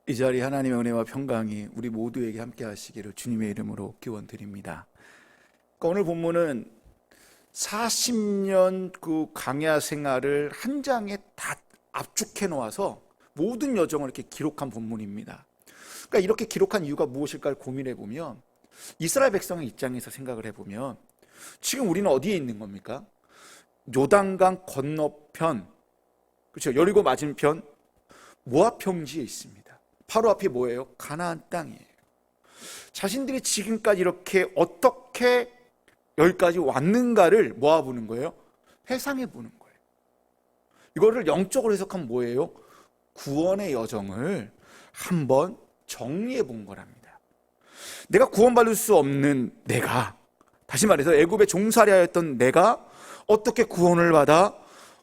이 자리 하나님의 은혜와 평강이 우리 모두에게 함께 하시기를 주님의 이름으로 기원드립니다. 그러니까 오늘 본문은 40년 그 광야 생활을 한 장에 다 압축해 놓아서 모든 여정을 이렇게 기록한 본문입니다. 그러니까 이렇게 기록한 이유가 무엇일까 고민해 보면, 이스라엘 백성의 입장에서 생각을 해보면 지금 우리는 어디에 있는 겁니까? 요단강 건너편, 그렇죠? 여리고 맞은편 모압 평지에 있습니다. 바로 앞이 뭐예요? 가나안 땅이에요. 자신들이 지금까지 이렇게 어떻게 여기까지 왔는가를 모아보는 거예요. 회상해 보는 거예요. 이거를 영적으로 해석하면 뭐예요? 구원의 여정을 한번 정리해 본 거랍니다. 내가 구원받을 수 없는 내가, 다시 말해서 애굽의 종살이하였던 내가 어떻게 구원을 받아,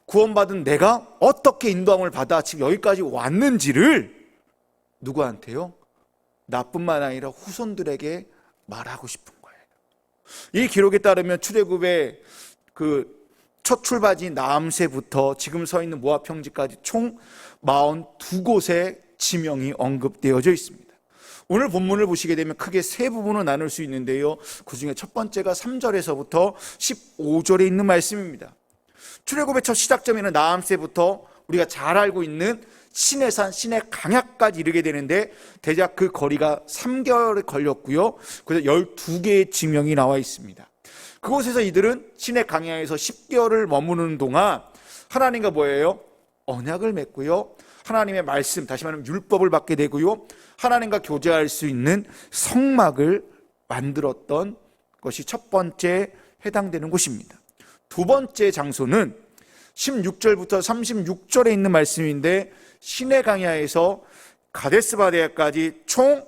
구원받은 내가 어떻게 인도함을 받아 지금 여기까지 왔는지를 누구한테요? 나뿐만 아니라 후손들에게 말하고 싶은 거예요. 이 기록에 따르면 출애굽의 그 첫 출발지 나암새부터 지금 서 있는 모압 평지까지 총 42곳의 지명이 언급되어져 있습니다. 오늘 본문을 보시게 되면 크게 세 부분으로 나눌 수 있는데요, 그 중에 첫 번째가 3절에서부터 15절에 있는 말씀입니다. 출애굽의 첫 시작점에는 나암새부터 우리가 잘 알고 있는 시내산, 시내 강야까지 이르게 되는데 대략 그 거리가 3개월에 걸렸고요. 그래서 12개의 지명이 나와 있습니다. 그곳에서 이들은 시내 강야에서 10개월을 머무는 동안 하나님과 뭐예요? 언약을 맺고요. 하나님의 말씀, 다시 말하면 율법을 받게 되고요. 하나님과 교제할 수 있는 성막을 만들었던 것이 첫 번째 해당되는 곳입니다. 두 번째 장소는 16절부터 36절에 있는 말씀인데 시내 강야에서 가데스 바네아까지 총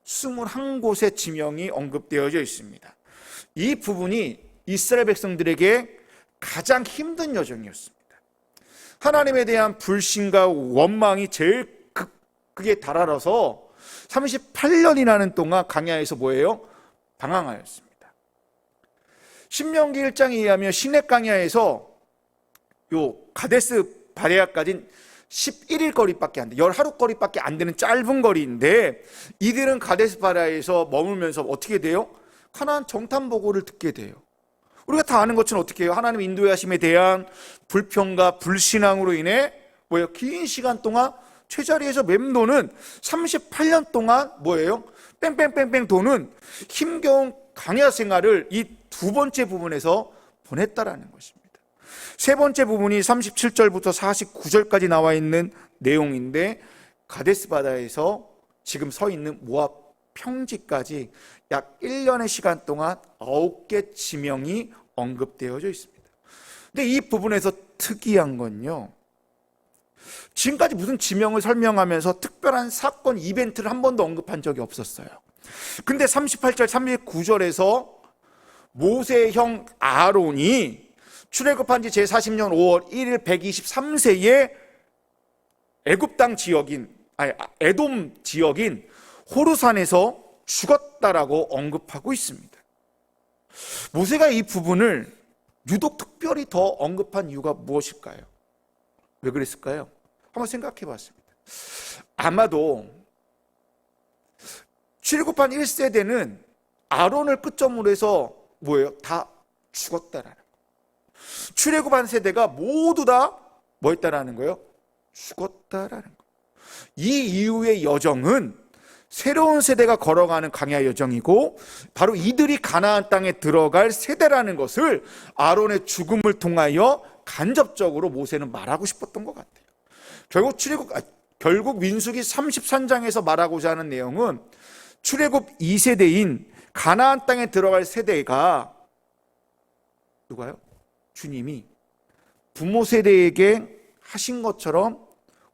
21곳의 지명이 언급되어져 있습니다. 이 부분이 이스라엘 백성들에게 가장 힘든 여정이었습니다. 하나님에 대한 불신과 원망이 제일 극에 달하러서 38년이라는 동안 강야에서 뭐예요? 방황하였습니다. 신명기 1장에 의하면 시내 강야에서 요 가데스 바네아까지는 11일 거리밖에 안 돼, 10하루 거리밖에 안 되는 짧은 거리인데 이들은 가데스 바네아에서 머물면서 어떻게 돼요? 가나안 정탐 보고를 듣게 돼요. 우리가 다 아는 것처럼 어떻게 해요? 하나님 인도하심에 대한 불평과 불신앙으로 인해 뭐예요? 긴 시간 동안 제자리에서 맴도는 38년 동안 뭐예요? 뺑뺑뺑뺑 도는 힘겨운 강야 생활을 이 두 번째 부분에서 보냈다라는 것입니다. 세 번째 부분이 37절부터 49절까지 나와 있는 내용인데 가데스 바네아에서 지금 서 있는 모압 평지까지 약 1년의 시간 동안 9개 지명이 언급되어져 있습니다. 근데 이 부분에서 특이한 건요, 지금까지 무슨 지명을 설명하면서 특별한 사건 이벤트를 한 번도 언급한 적이 없었어요. 근데 38절 39절에서 모세의 형 아론이 출애굽한 지 제40년 5월 1일 123세에 애굽 땅 지역인, 에돔 지역인 호르산에서 죽었다라고 언급하고 있습니다. 모세가 이 부분을 유독 특별히 더 언급한 이유가 무엇일까요? 왜 그랬을까요? 한번 생각해 봤습니다. 아마도 출애굽한 1세대는 아론을 끝점으로 해서 뭐예요? 다 죽었다라는 거예요. 출애굽한 세대가 모두 다 뭐였다라는 거예요? 죽었다라는 거예요. 이 이후의 여정은 새로운 세대가 걸어가는 강야 여정이고 바로 이들이 가나안 땅에 들어갈 세대라는 것을 아론의 죽음을 통하여 간접적으로 모세는 말하고 싶었던 것 같아요. 결국 민수기 33장에서 말하고자 하는 내용은 출애굽 2세대인 가나안 땅에 들어갈 세대가 누가요? 주님이 부모 세대에게 하신 것처럼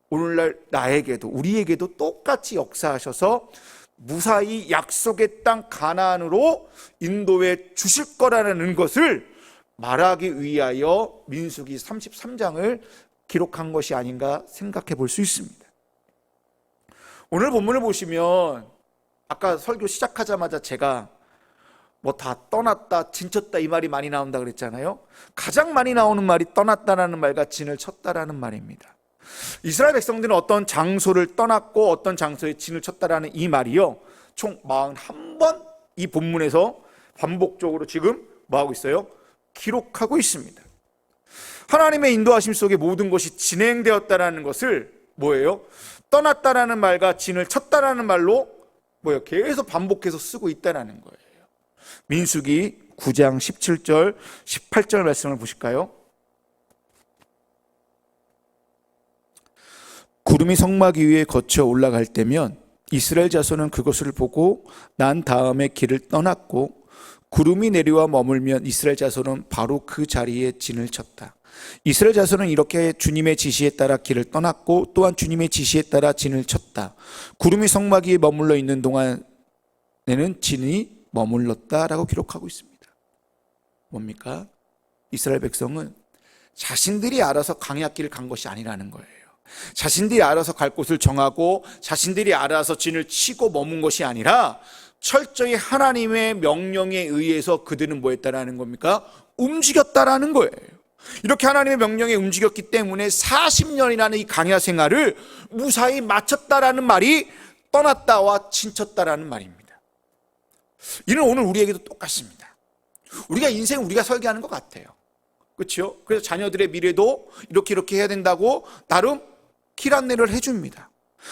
오늘날 나에게도 우리에게도 똑같이 역사하셔서 무사히 약속의 땅 가나안으로 인도해 주실 거라는 것을 말하기 위하여 민수기 33장을 기록한 것이 아닌가 생각해 볼 수 있습니다. 오늘 본문을 보시면 아까 설교 시작하자마자 제가 뭐 다 떠났다, 진쳤다 이 말이 많이 나온다 그랬잖아요. 가장 많이 나오는 말이 떠났다라는 말과 진을 쳤다라는 말입니다. 이스라엘 백성들은 어떤 장소를 떠났고 어떤 장소에 진을 쳤다라는 이 말이요, 총 41번 이 본문에서 반복적으로 지금 뭐하고 있어요? 기록하고 있습니다. 하나님의 인도하심 속에 모든 것이 진행되었다라는 것을 뭐예요? 떠났다라는 말과 진을 쳤다라는 말로 뭐예요? 계속 반복해서 쓰고 있다라는 거예요. 민수기 9장 17절 18절 말씀을 보실까요? 구름이 성막 위에 거쳐 올라갈 때면 이스라엘 자손은 그것을 보고 난 다음에 길을 떠났고, 구름이 내려와 머물면 이스라엘 자손은 바로 그 자리에 진을 쳤다. 이스라엘 자손은 이렇게 주님의 지시에 따라 길을 떠났고 또한 주님의 지시에 따라 진을 쳤다. 구름이 성막 위에 머물러 있는 동안에는 진이 머물렀다라고 기록하고 있습니다. 뭡니까? 이스라엘 백성은 자신들이 알아서 광야길을 간 것이 아니라는 거예요. 자신들이 알아서 갈 곳을 정하고 자신들이 알아서 진을 치고 머문 것이 아니라 철저히 하나님의 명령에 의해서 그들은 뭐 했다라는 겁니까? 움직였다라는 거예요. 이렇게 하나님의 명령에 움직였기 때문에 40년이라는 이 광야 생활을 무사히 마쳤다라는 말이 떠났다와 진쳤다라는 말입니다. 이는 오늘 우리에게도 똑같습니다. 우리가 인생 우리가 설계하는 것 같아요. 그렇죠? 그래서 자녀들의 미래도 이렇게 해야 된다고 나름 길 안내를 해줍니다.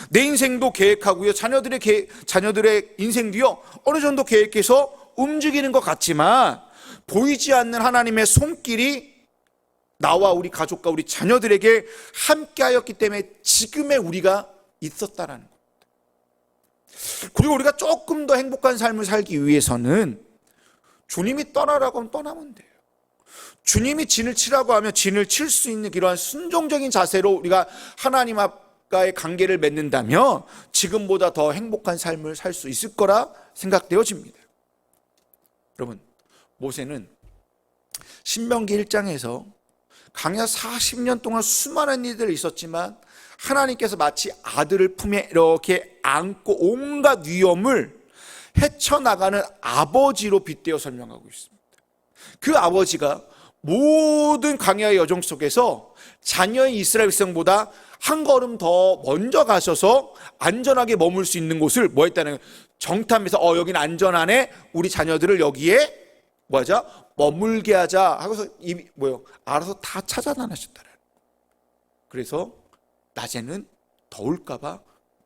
내 인생도 계획하고요, 자녀들의 인생도요 어느 정도 계획해서 움직이는 것 같지만 보이지 않는 하나님의 손길이 나와 우리 가족과 우리 자녀들에게 함께하였기 때문에 지금의 우리가 있었다라는 겁니다. 그리고 우리가 조금 더 행복한 삶을 살기 위해서는 주님이 떠나라고 하면 떠나면 돼요. 주님이 진을 치라고 하면 진을 칠 수 있는 이러한 순종적인 자세로 우리가 하나님 앞과의 관계를 맺는다면 지금보다 더 행복한 삶을 살 수 있을 거라 생각되어집니다. 여러분, 모세는 신명기 1장에서 광야 40년 동안 수많은 일들이 있었지만 하나님께서 마치 아들을 품에 이렇게 안고 온갖 위험을 헤쳐나가는 아버지로 빗대어 설명하고 있습니다. 그 아버지가 모든 광야의 여정 속에서 자녀의 이스라엘 백성보다 한 걸음 더 먼저 가셔서 안전하게 머물 수 있는 곳을 뭐 했다는 거예요? 정탐해서 여기는 안전하네, 우리 자녀들을 여기에 뭐하자? 머물게 하자 하고서 알아서 다 찾아다니셨더라. 그래서 낮에는 더울까봐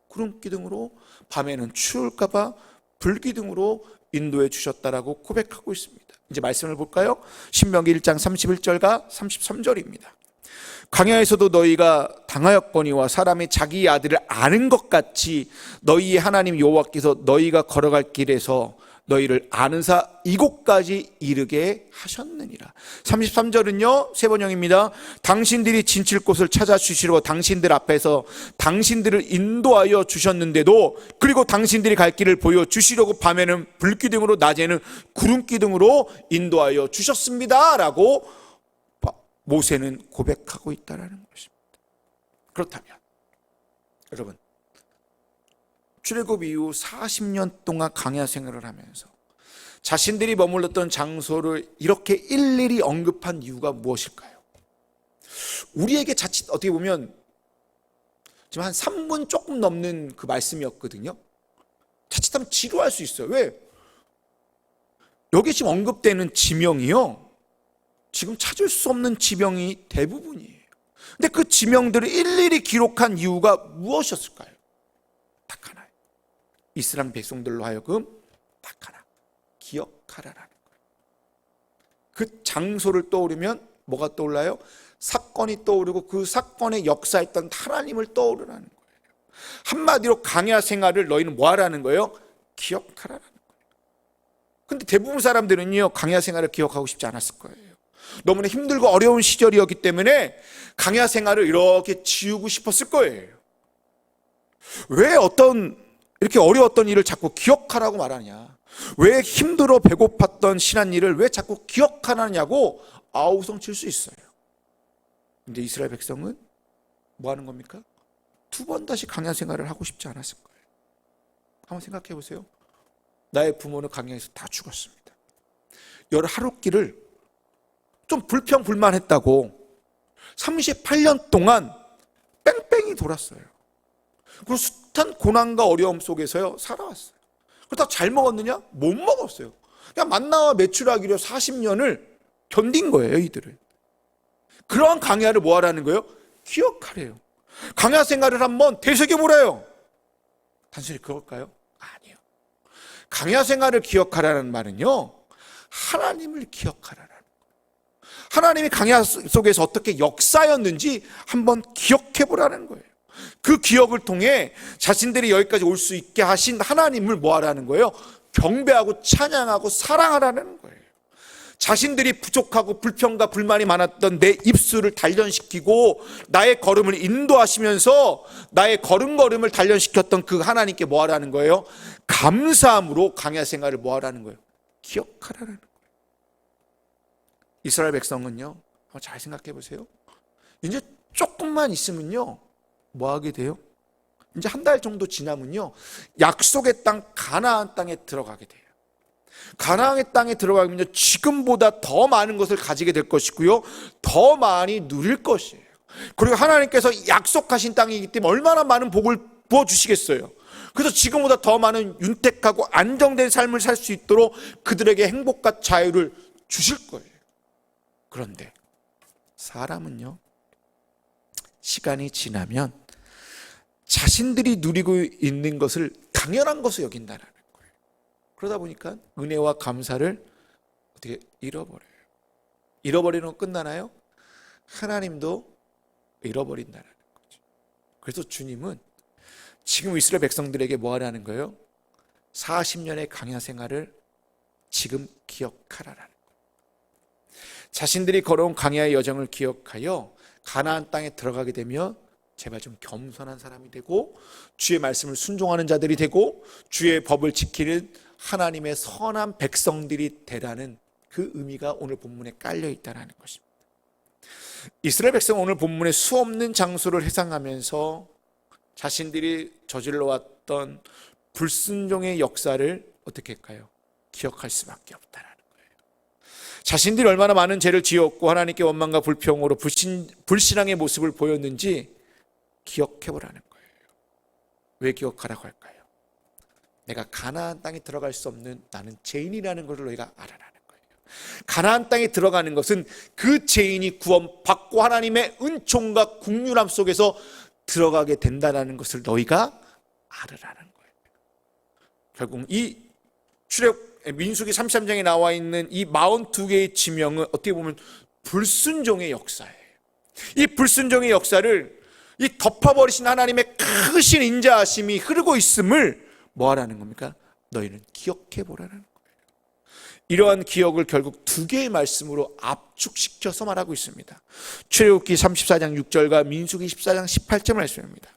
구름기둥으로, 밤에는 추울까봐 불기둥으로 인도해 주셨다라고 고백하고 있습니다. 이제 말씀을 볼까요? 신명기 1장 31절과 33절입니다. 광야에서도 너희가 당하였거니와 사람이 자기 아들을 아는 것 같이 너희의 하나님 여호와께서 너희가 걸어갈 길에서 너희를 아는 사 이곳까지 이르게 하셨느니라. 33절은요 세 번역입니다. 당신들이 진칠 곳을 찾아주시려고 당신들 앞에서 당신들을 인도하여 주셨는데도, 그리고 당신들이 갈 길을 보여주시려고 밤에는 불기둥으로 낮에는 구름기둥으로 인도하여 주셨습니다 라고 모세는 고백하고 있다는 것입니다. 그렇다면 여러분, 출애굽 이후 40년 동안 광야 생활을 하면서 자신들이 머물렀던 장소를 이렇게 일일이 언급한 이유가 무엇일까요? 우리에게 자칫 어떻게 보면 지금 한 3분 조금 넘는 그 말씀이었거든요. 자칫하면 지루할 수 있어요. 왜? 여기 지금 언급되는 지명이요, 지금 찾을 수 없는 지명이 대부분이에요. 근데 그 지명들을 일일이 기록한 이유가 무엇이었을까요? 딱 하나예요. 이스라엘 백성들로 하여금 딱 하나, 기억하라라는 거예요. 그 장소를 떠오르면 뭐가 떠올라요? 사건이 떠오르고 그 사건의 역사했던 하나님을 떠오르라는 거예요. 한마디로 광야 생활을 너희는 뭐 하라는 거예요? 기억하라는 거예요. 근데 대부분 사람들은요 광야 생활을 기억하고 싶지 않았을 거예요. 너무나 힘들고 어려운 시절이었기 때문에 광야 생활을 이렇게 지우고 싶었을 거예요. 왜 이렇게 어려웠던 일을 자꾸 기억하라고 말하냐? 왜 힘들어 배고팠던 신한 일을 왜 자꾸 기억하느냐고 아우성 칠 수 있어요. 근데 이스라엘 백성은 뭐 하는 겁니까? 2번 다시 광야 생활을 하고 싶지 않았을 거예요. 한번 생각해 보세요. 나의 부모는 광야에서 다 죽었습니다. 하룻길을 좀 불평불만했다고 38년 동안 뺑뺑이 돌았어요. 그리고 숱한 고난과 어려움 속에서요 살아왔어요. 그렇다고 잘 먹었느냐? 못 먹었어요. 그냥 만나와 메추라기로 40년을 견딘 거예요. 이들은 그러한 강야를 뭐 하라는 거예요? 기억하래요. 강야 생활을 한번 되새겨보래요. 단순히 그럴까요? 아니요. 강야 생활을 기억하라는 말은요, 하나님을 기억하라는 거예요. 하나님이 강야 속에서 어떻게 역사였는지 한번 기억해보라는 거예요. 그 기억을 통해 자신들이 여기까지 올 수 있게 하신 하나님을 뭐 하라는 거예요? 경배하고 찬양하고 사랑하라는 거예요. 자신들이 부족하고 불평과 불만이 많았던 내 입술을 단련시키고 나의 걸음을 인도하시면서 나의 걸음걸음을 단련시켰던 그 하나님께 뭐 하라는 거예요? 감사함으로 강야 생활을 뭐 하라는 거예요? 기억하라는 거예요. 이스라엘 백성은요, 잘 생각해 보세요. 이제 조금만 있으면요 뭐 하게 돼요? 이제 한 달 정도 지나면요 약속의 땅 가나안 땅에 들어가게 돼요. 가나안의 땅에 들어가면요 지금보다 더 많은 것을 가지게 될 것이고요, 더 많이 누릴 것이에요. 그리고 하나님께서 약속하신 땅이기 때문에 얼마나 많은 복을 부어주시겠어요. 그래서 지금보다 더 많은 윤택하고 안정된 삶을 살 수 있도록 그들에게 행복과 자유를 주실 거예요. 그런데 사람은요 시간이 지나면 자신들이 누리고 있는 것을 당연한 것으로 여긴다는 거예요. 그러다 보니까 은혜와 감사를 어떻게 잃어버려요. 잃어버리는 건 끝나나요? 하나님도 잃어버린다는 거죠. 그래서 주님은 지금 이스라엘 백성들에게 뭐 하라는 거예요? 40년의 강야 생활을 지금 기억하라는 거예요. 자신들이 걸어온 강야의 여정을 기억하여 가나안 땅에 들어가게 되면 제발 좀 겸손한 사람이 되고 주의 말씀을 순종하는 자들이 되고 주의 법을 지키는 하나님의 선한 백성들이 되라는 그 의미가 오늘 본문에 깔려 있다는 것입니다. 이스라엘 백성은 오늘 본문에 수없는 장소를 회상하면서 자신들이 저질러 왔던 불순종의 역사를 어떻게 할까요? 기억할 수밖에 없다는 거예요. 자신들이 얼마나 많은 죄를 지었고 하나님께 원망과 불평으로 불신앙의 모습을 보였는지 기억해보라는 거예요. 왜 기억하라고 할까요? 내가 가나안 땅에 들어갈 수 없는 나는 죄인이라는 것을 너희가 알아라는 거예요. 가나안 땅에 들어가는 것은 그 죄인이 구원받고 하나님의 은총과 긍휼함 속에서 들어가게 된다는 것을 너희가 알으라는 거예요. 결국 이 민수기 33장에 나와 있는 이 42개의 지명은 어떻게 보면 불순종의 역사예요. 이 불순종의 역사를 이 덮어버리신 하나님의 크신 인자하심이 흐르고 있음을 뭐 하라는 겁니까? 너희는 기억해 보라는 거예요. 이러한 기억을 결국 두 개의 말씀으로 압축시켜서 말하고 있습니다. 출애굽기 34장 6절과 민수기 14장 18절 말씀입니다.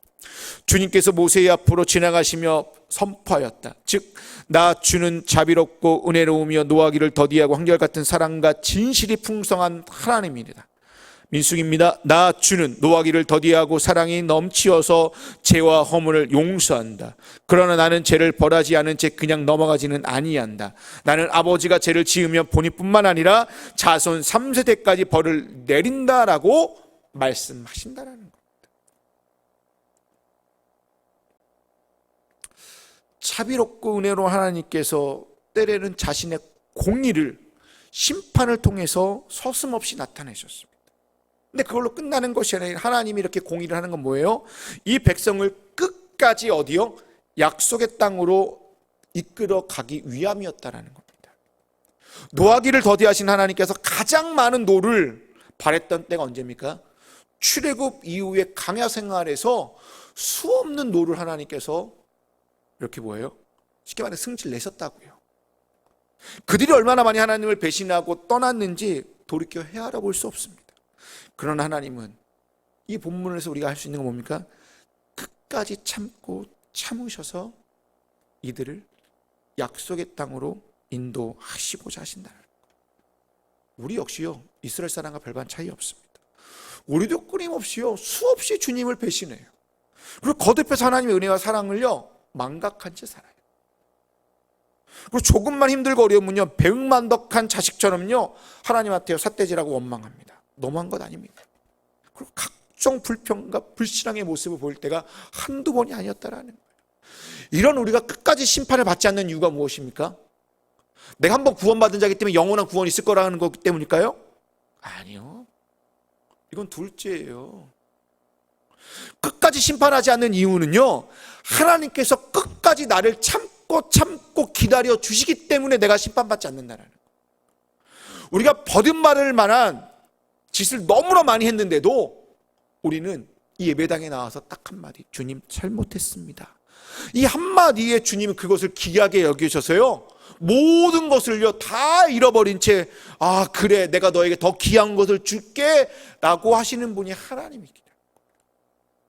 주님께서 모세의 앞으로 지나가시며 선포하였다. 즉 나 주는 자비롭고 은혜로우며 노하기를 더디하고 한결같은 사랑과 진실이 풍성한 하나님이다. 민수기입니다. 나 주는 노하기를 더디하고 사랑이 넘치어서 죄와 허물을 용서한다. 그러나 나는 죄를 벌하지 않은 채 그냥 넘어가지는 아니한다. 나는 아버지가 죄를 지으면 본인뿐만 아니라 자손 3세대까지 벌을 내린다라고 말씀하신다라는 겁니다. 자비롭고 은혜로운 하나님께서 때로는 자신의 공의를 심판을 통해서 서슴없이 나타내셨습니다. 근데 그걸로 끝나는 것이 아니라 하나님이 이렇게 공의를 하는 건 뭐예요? 이 백성을 끝까지 어디요? 약속의 땅으로 이끌어 가기 위함이었다라는 겁니다. 노하기를 더디하신 하나님께서 가장 많은 노를 바랬던 때가 언제입니까? 출애굽 이후의 강야 생활에서 수없는 노를 하나님께서 이렇게 뭐예요? 쉽게 말해 승질 내셨다고요. 그들이 얼마나 많이 하나님을 배신하고 떠났는지 돌이켜 헤아려 볼 수 없습니다. 그러나 하나님은 이 본문에서 우리가 할 수 있는 건 뭡니까? 끝까지 참고 참으셔서 이들을 약속의 땅으로 인도하시고자 하신다는 거예요. 우리 역시요 이스라엘 사람과 별반 차이 없습니다. 우리도 끊임없이요 수없이 주님을 배신해요. 그리고 거듭해서 하나님의 은혜와 사랑을요 망각한 채 살아요. 그리고 조금만 힘들고 어려우면요 배은만덕한 자식처럼요 하나님한테 삿대질하고 원망합니다. 너무한 것 아닙니까? 그리고 각종 불평과 불신앙의 모습을 보일 때가 한두 번이 아니었다라는 거예요. 이런 우리가 끝까지 심판을 받지 않는 이유가 무엇입니까? 내가 한번 구원받은 자이기 때문에 영원한 구원이 있을 거라는 거기 때문일까요? 아니요. 이건 둘째예요. 끝까지 심판하지 않는 이유는요, 하나님께서 끝까지 나를 참고 기다려 주시기 때문에 내가 심판받지 않는다는 거예요. 우리가 버림받을 만한 짓을 너무나 많이 했는데도 우리는 이 예배당에 나와서 딱 한마디, 주님 잘못했습니다. 이 한마디에 주님은 그것을 귀하게 여기셔서요, 모든 것을요 다 잃어버린 채, 아 그래 내가 너에게 더 귀한 것을 줄게 라고 하시는 분이 하나님이기 때문에,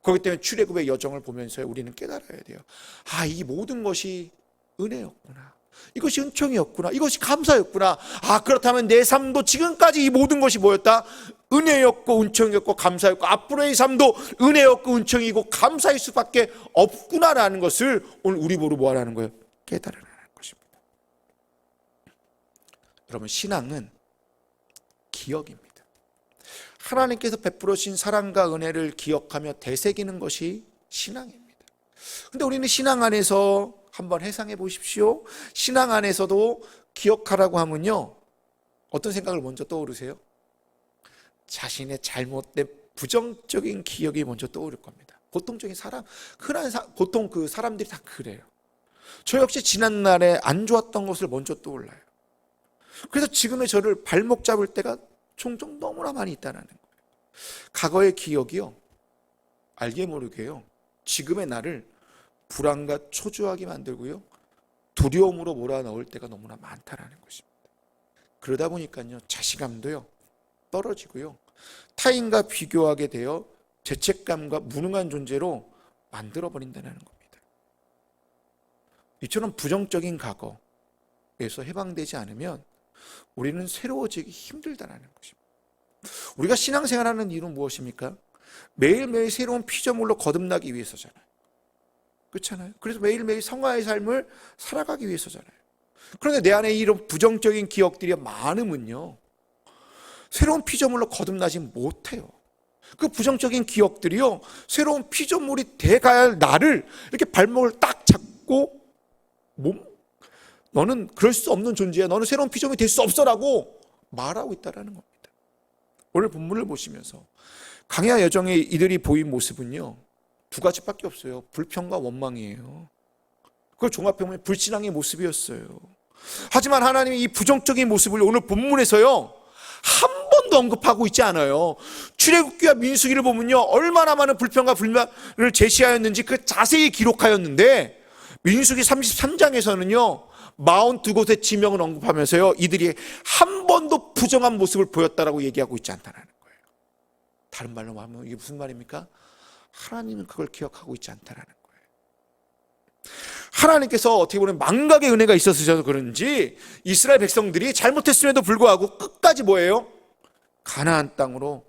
그렇기 때문에 출애굽의 여정을 보면서 우리는 깨달아야 돼요. 아, 이 모든 것이 은혜였구나, 이것이 은총이었구나, 이것이 감사였구나. 아, 그렇다면 내 삶도 지금까지 이 모든 것이 뭐였다? 은혜였고 은총이었고 감사였고, 앞으로의 삶도 은혜였고 은총이고 감사일 수밖에 없구나라는 것을 오늘 우리 보러 뭐 하라는 거예요? 깨달으라는 것입니다. 여러분, 신앙은 기억입니다. 하나님께서 베풀어 주신 사랑과 은혜를 기억하며 되새기는 것이 신앙입니다. 근데 우리는 신앙 안에서 한번 회상해 보십시오. 신앙 안에서도 기억하라고 하면요, 어떤 생각을 먼저 떠오르세요? 자신의 잘못된 부정적인 기억이 먼저 떠오를 겁니다. 보통적인 사람, 보통 그 사람들이 다 그래요. 저 역시 지난날에 안 좋았던 것을 먼저 떠올라요. 그래서 지금의 저를 발목 잡을 때가 종종 너무나 많이 있다는 거예요. 과거의 기억이요, 알게 모르게요, 지금의 나를 불안과 초조하게 만들고요, 두려움으로 몰아넣을 때가 너무나 많다라는 것입니다. 그러다 보니까요, 자신감도요 떨어지고요, 타인과 비교하게 되어 죄책감과 무능한 존재로 만들어버린다는 겁니다. 이처럼 부정적인 과거에서 해방되지 않으면 우리는 새로워지기 힘들다는 것입니다. 우리가 신앙생활하는 이유는 무엇입니까? 매일매일 새로운 피조물로 거듭나기 위해서잖아요. 그렇잖아요. 그래서 매일매일 성화의 삶을 살아가기 위해서잖아요. 그런데 내 안에 이런 부정적인 기억들이 많으면요, 새로운 피조물로 거듭나지 못해요. 그 부정적인 기억들이요, 새로운 피조물이 돼가야 할 나를 이렇게 발목을 딱 잡고, 너는 그럴 수 없는 존재야, 너는 새로운 피조물이 될 수 없어라고 말하고 있다는 겁니다. 오늘 본문을 보시면서 광야 여정에 이들이 보인 모습은요, 두 가지밖에 없어요. 불평과 원망이에요. 그걸 종합해보면 불신앙의 모습이었어요. 하지만 하나님이 이 부정적인 모습을 오늘 본문에서요 한 번도 언급하고 있지 않아요. 출애굽기와 민수기를 보면요, 얼마나 많은 불평과 불만을 제시하였는지 그 자세히 기록하였는데, 민수기 33장에서는요 42곳의 지명을 언급하면서요, 이들이 한 번도 부정한 모습을 보였다라고 얘기하고 있지 않다는 거예요. 다른 말로 하면 이게 무슨 말입니까? 하나님은 그걸 기억하고 있지 않다는 거예요. 하나님께서 어떻게 보면 망각의 은혜가 있어서 그런지 이스라엘 백성들이 잘못했음에도 불구하고 끝까지 뭐예요? 가나안 땅으로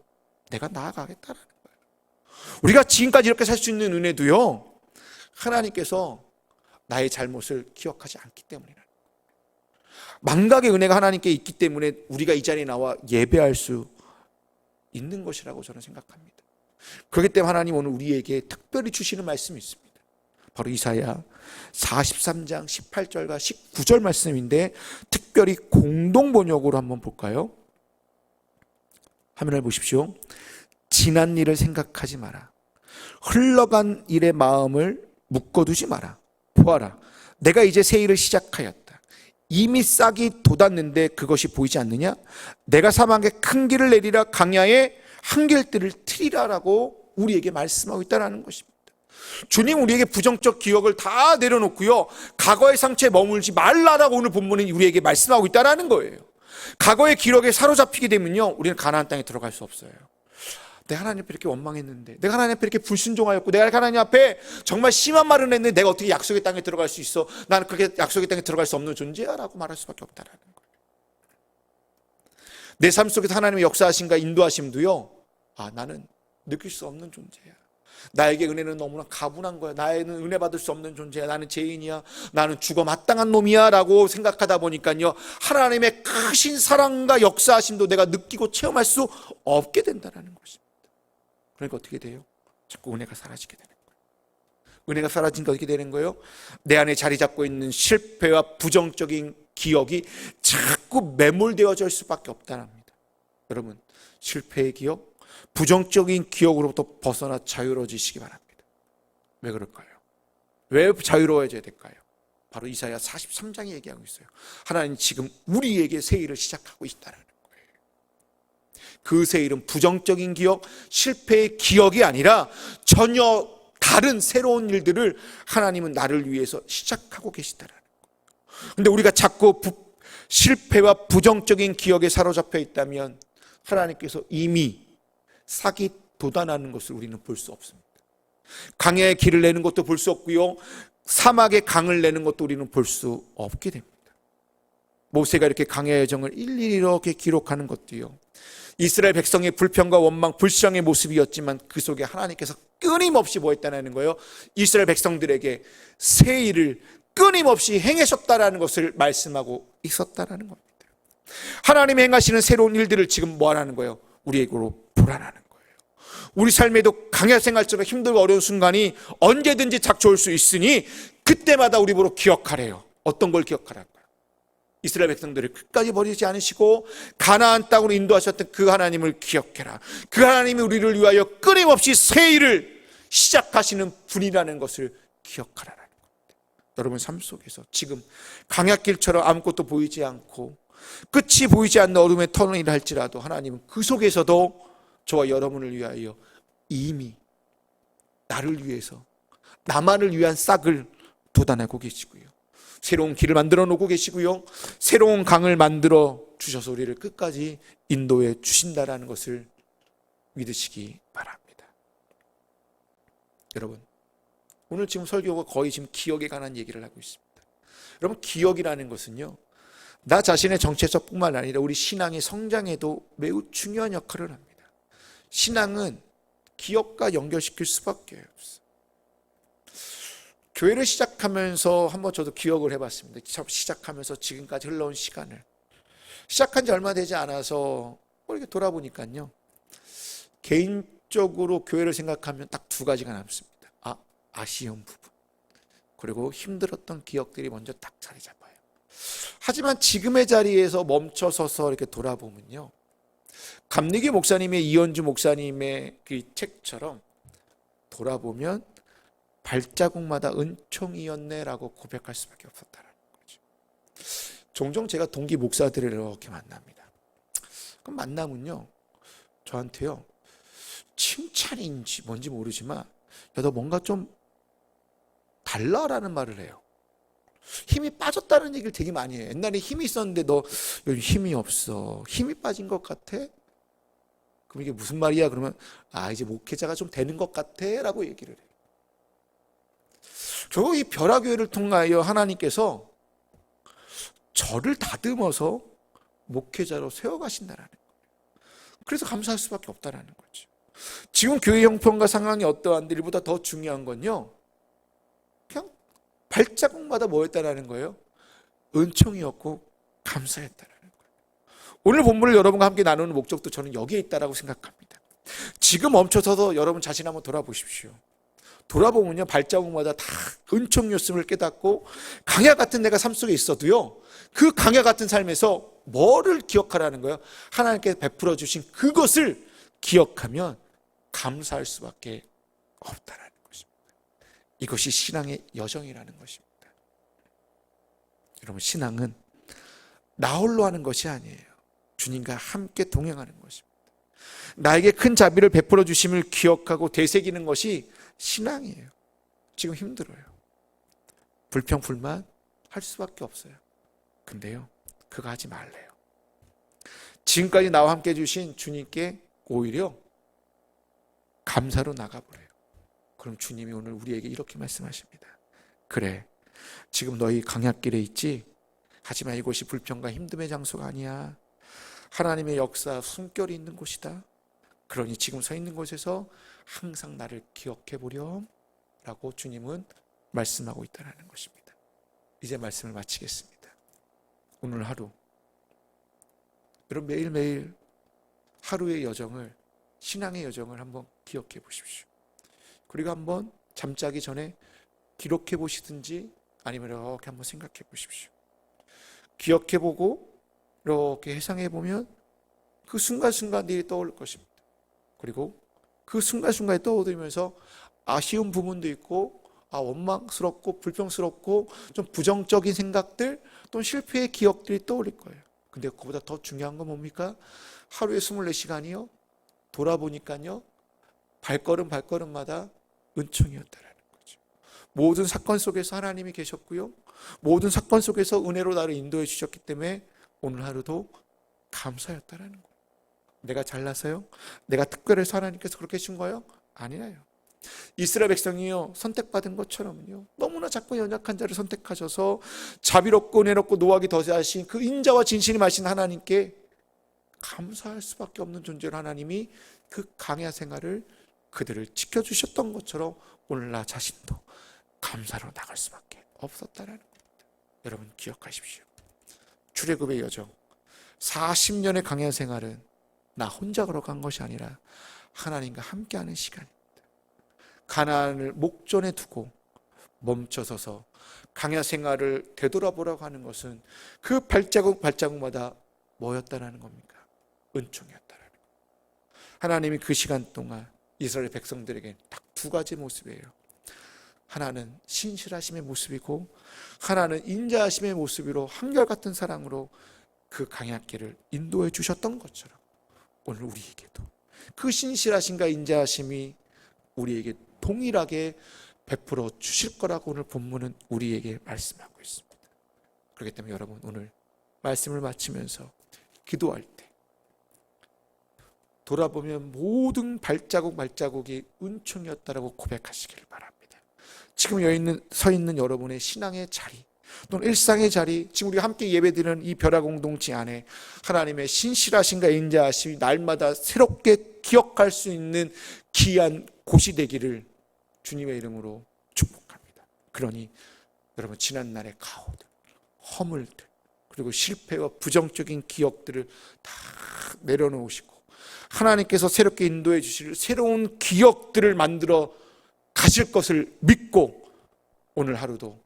내가 나아가겠다라는 거예요. 우리가 지금까지 이렇게 살 수 있는 은혜도요, 하나님께서 나의 잘못을 기억하지 않기 때문이라는 거예요. 망각의 은혜가 하나님께 있기 때문에 우리가 이 자리에 나와 예배할 수 있는 것이라고 저는 생각합니다. 그렇기 때문에 하나님 오늘 우리에게 특별히 주시는 말씀이 있습니다. 바로 이사야 43장 18절과 19절 말씀인데, 특별히 공동 번역으로 한번 볼까요? 화면을 보십시오. 지난 일을 생각하지 마라. 흘러간 일의 마음을 묶어두지 마라. 보아라, 내가 이제 새 일을 시작하였다. 이미 싹이 돋았는데 그것이 보이지 않느냐? 내가 사막에 큰 길을 내리라, 강야에 한길들을 트리라라고 우리에게 말씀하고 있다는 것입니다. 주님 우리에게 부정적 기억을 다 내려놓고요, 과거의 상처에 머물지 말라라고 오늘 본문은 우리에게 말씀하고 있다는 거예요. 과거의 기록에 사로잡히게 되면요, 우리는 가나안 땅에 들어갈 수 없어요. 내가 하나님 앞에 이렇게 원망했는데, 내가 하나님 앞에 이렇게 불순종하였고, 내가 하나님 앞에 정말 심한 말을 했는데 내가 어떻게 약속의 땅에 들어갈 수 있어? 나는 그렇게 약속의 땅에 들어갈 수 없는 존재야 라고 말할 수밖에 없다는 거예요. 내 삶 속에서 하나님의 역사하심과 인도하심도요, 나는 느낄 수 없는 존재야. 나에게 은혜는 너무나 가분한 거야. 나에는 은혜 받을 수 없는 존재야. 나는 죄인이야. 나는 죽어 마땅한 놈이야 라고 생각하다 보니까요, 하나님의 크신 사랑과 역사하심도 내가 느끼고 체험할 수 없게 된다는 것입니다. 그러니까 어떻게 돼요? 자꾸 은혜가 사라지게 되는 거예요. 은혜가 사라지니까 어떻게 되는 거예요? 내 안에 자리 잡고 있는 실패와 부정적인 기억이 자꾸 매몰되어질 수밖에 없다는 겁니다. 여러분, 실패의 기억, 부정적인 기억으로부터 벗어나 자유로워지시기 바랍니다. 왜 그럴까요? 왜 자유로워져야 될까요? 바로 이사야 43장이 얘기하고 있어요. 하나님 지금 우리에게 새 일을 시작하고 있다는 거예요. 그 새 일은 부정적인 기억, 실패의 기억이 아니라 전혀 다른 새로운 일들을 하나님은 나를 위해서 시작하고 계시다는 거예요. 그런데 우리가 자꾸 실패와 부정적인 기억에 사로잡혀 있다면 하나님께서 이미 싹이 돋아나는 것을 우리는 볼 수 없습니다. 강야의 길을 내는 것도 볼 수 없고요, 사막의 강을 내는 것도 우리는 볼 수 없게 됩니다. 모세가 이렇게 강야의 여정을 일일이 이렇게 기록하는 것도요, 이스라엘 백성의 불평과 원망, 불신앙의 모습이었지만 그 속에 하나님께서 끊임없이 뭐 했다는 거예요? 이스라엘 백성들에게 새 일을 끊임없이 행하셨다라는 것을 말씀하고 있었다라는 겁니다. 하나님이 행하시는 새로운 일들을 지금 뭐 하라는 거예요? 우리에게로 보라는 거예요. 우리 삶에도 강야 생활처럼 힘들고 어려운 순간이 언제든지 닥쳐올 수 있으니 그때마다 우리 보러 기억하래요. 어떤 걸 기억하라고요? 이스라엘 백성들을 끝까지 버리지 않으시고 가나안 땅으로 인도하셨던 그 하나님을 기억해라. 그 하나님이 우리를 위하여 끊임없이 새 일을 시작하시는 분이라는 것을 기억하라는 겁니다. 여러분 삶 속에서 지금 강약길처럼 아무것도 보이지 않고 끝이 보이지 않는 어둠의 터널이라 할지라도 하나님은 그 속에서도 저와 여러분을 위하여 이미 나를 위해서, 나만을 위한 싹을 돋아내고 계시고요, 새로운 길을 만들어 놓고 계시고요, 새로운 강을 만들어 주셔서 우리를 끝까지 인도해 주신다라는 것을 믿으시기 바랍니다. 여러분, 오늘 지금 설교가 거의 지금 기억에 관한 얘기를 하고 있습니다. 여러분, 기억이라는 것은요, 나 자신의 정체성뿐만 아니라 우리 신앙의 성장에도 매우 중요한 역할을 합니다. 신앙은 기억과 연결시킬 수밖에 없어요. 교회를 시작하면서 한번 저도 기억을 해봤습니다. 시작하면서 지금까지 흘러온 시간을, 시작한 지 얼마 되지 않아서 이렇게 돌아보니까요, 개인적으로 교회를 생각하면 딱 두 가지가 남습니다. 아쉬운 부분, 그리고 힘들었던 기억들이 먼저 딱 자리 잡아요. 하지만 지금의 자리에서 멈춰서서 이렇게 돌아보면요, 감리교 목사님의, 이현주 목사님의 그 책처럼 돌아보면 발자국마다 은총이었네라고 고백할 수밖에 없었다는 거죠. 종종 제가 동기 목사들을 이렇게 만납니다. 그럼 만나면요, 저한테요, 칭찬인지 뭔지 모르지만 야, 너 뭔가 좀 달라라는 말을 해요. 힘이 빠졌다는 얘기를 되게 많이 해요. 옛날에 힘이 있었는데 너 요즘 힘이 없어. 힘이 빠진 것 같아? 그럼 이게 무슨 말이야? 그러면 이제 목회자가 좀 되는 것 같아 라고 얘기를 해요. 결국 이 벼라교회를 통하여 하나님께서 저를 다듬어서 목회자로 세워가신다는 거예요. 그래서 감사할 수밖에 없다는 거죠. 지금 교회 형편과 상황이 어떠한데 일보다 더 중요한 건요, 그냥 발자국마다 뭐였다라는 거예요? 은총이었고 감사했다라는 거예요. 오늘 본문을 여러분과 함께 나누는 목적도 저는 여기에 있다라고 생각합니다. 지금 멈춰서서 여러분 자신 한번 돌아보십시오. 돌아보면요, 발자국마다 다 은총이었음을 깨닫고 강야 같은 내가 삶 속에 있어도요, 그 강야 같은 삶에서 뭐를 기억하라는 거예요? 하나님께 베풀어 주신 그것을 기억하면 감사할 수밖에 없다라는 것입니다. 이것이 신앙의 여정이라는 것입니다. 여러분, 신앙은 나 홀로 하는 것이 아니에요. 주님과 함께 동행하는 것입니다. 나에게 큰 자비를 베풀어 주심을 기억하고 되새기는 것이 신앙이에요. 지금 힘들어요. 불평, 불만 할 수밖에 없어요. 근데요, 그거 하지 말래요. 지금까지 나와 함께 해주신 주님께 오히려 감사로 나가보래요. 그럼 주님이 오늘 우리에게 이렇게 말씀하십니다. 그래, 지금 너희 강약길에 있지? 하지만 이곳이 불평과 힘듦의 장소가 아니야. 하나님의 역사, 숨결이 있는 곳이다. 그러니 지금 서 있는 곳에서 항상 나를 기억해 보렴 라고 주님은 말씀하고 있다는 것입니다. 이제 말씀을 마치겠습니다. 오늘 하루, 여러분 매일매일 하루의 여정을 신앙의 여정을 한번 기억해 보십시오. 그리고 한번 잠자기 전에 기록해 보시든지 아니면 이렇게 한번 생각해 보십시오. 기억해 보고 이렇게 회상해 보면 그 순간순간들이 떠오를 것입니다. 그리고 그 순간순간에 떠오르면서 아쉬운 부분도 있고 원망스럽고 불평스럽고 좀 부정적인 생각들 또 실패의 기억들이 떠올릴 거예요. 근데 그보다 더 중요한 건 뭡니까? 하루에 24시간이요 돌아보니까요 발걸음마다 은총이었다라는 거죠. 모든 사건 속에서 하나님이 계셨고요, 모든 사건 속에서 은혜로 나를 인도해 주셨기 때문에 오늘 하루도 감사였다라는 거예요. 내가 잘나서요? 내가 특별해서 하나님께서 그렇게 해준 거예요? 아니에요. 이스라엘 백성이요 선택받은 것처럼요 너무나 작고 연약한 자를 선택하셔서 자비롭고 은혜롭고 노하기 더하신 그 인자와 진실이 마신 하나님께 감사할 수밖에 없는 존재로 하나님이 그 광야 생활을 그들을 지켜주셨던 것처럼 오늘 나 자신도 감사로 나갈 수밖에 없었다라는 겁니다. 여러분 기억하십시오. 출애굽의 여정 40년의 광야 생활은 나 혼자 걸어간 것이 아니라 하나님과 함께하는 시간입니다. 가나안을 목전에 두고 멈춰서서 광야 생활을 되돌아보라고 하는 것은 그 발자국마다 뭐였다라는 겁니까? 은총이었다라는 겁니다. 하나님이 그 시간 동안 이스라엘 백성들에게 딱 두 가지 모습이에요. 하나는 신실하심의 모습이고 하나는 인자하심의 모습으로 한결같은 사랑으로 그 광야길을 인도해 주셨던 것처럼 오늘 우리에게도 그 신실하심과 인자하심이 우리에게 동일하게 베풀어 주실 거라고 오늘 본문은 우리에게 말씀하고 있습니다. 그렇기 때문에 여러분 오늘 말씀을 마치면서 기도할 때 돌아보면 모든 발자국이 은총이었다라고 고백하시길 바랍니다. 지금 서 있는 여러분의 신앙의 자리 또는 일상의 자리, 지금 우리가 함께 예배드리는 이 벼라 공동체 안에 하나님의 신실하심과 인자하심이 날마다 새롭게 기억할 수 있는 귀한 곳이 되기를 주님의 이름으로 축복합니다. 그러니 여러분 지난날의 가오들, 허물들, 그리고 실패와 부정적인 기억들을 다 내려놓으시고 하나님께서 새롭게 인도해 주실 새로운 기억들을 만들어 가실 것을 믿고 오늘 하루도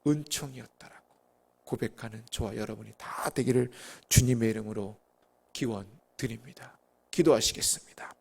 은총이었다라고 고백하는 저와 여러분이 다 되기를 주님의 이름으로 기원 드립니다. 기도하시겠습니다.